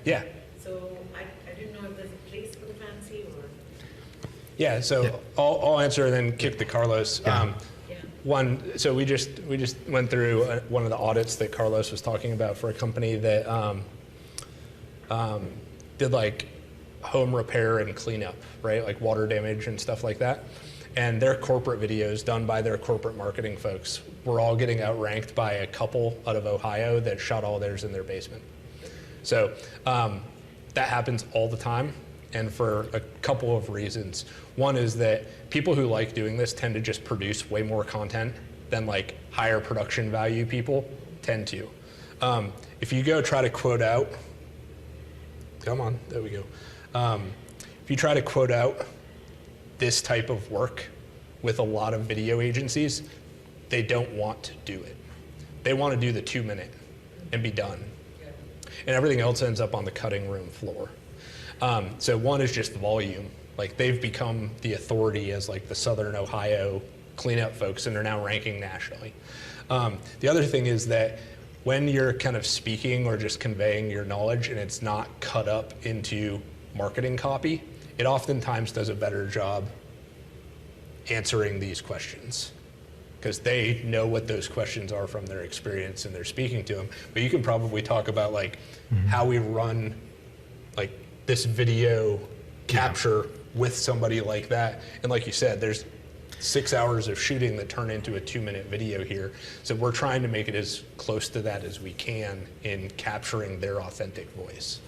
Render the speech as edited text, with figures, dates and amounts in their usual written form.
Yeah. So I didn't know if there's a place for the fancy or. Yeah, so I'll answer and then kick to Carlos. So we just went through one of the audits that Carlos was talking about for a company that did like home repair and cleanup, right? Like water damage and stuff like that. And their corporate videos done by their corporate marketing folks were all getting outranked by a couple out of Ohio that shot all theirs in their basement. So that happens all the time, and for a couple of reasons. One is that people who like doing this tend to just produce way more content than like higher production value people tend to. If you go try to quote out, come on, there we go. If you try to quote out this type of work with a lot of video agencies, they don't want to do it. They want to do the 2-minute and be done. And everything else ends up on the cutting room floor. So one is just volume. Like they've become the authority as like the Southern Ohio cleanup folks, and are now ranking nationally. The other thing is that when you're kind of speaking or just conveying your knowledge and it's not cut up into marketing copy, it oftentimes does a better job answering these questions, because they know what those questions are from their experience and they're speaking to them. But you can probably talk about like how we run like this video capture with somebody like that. And like you said, there's 6 hours of shooting that turn into a 2-minute video here. So we're trying to make it as close to that as we can in capturing their authentic voice.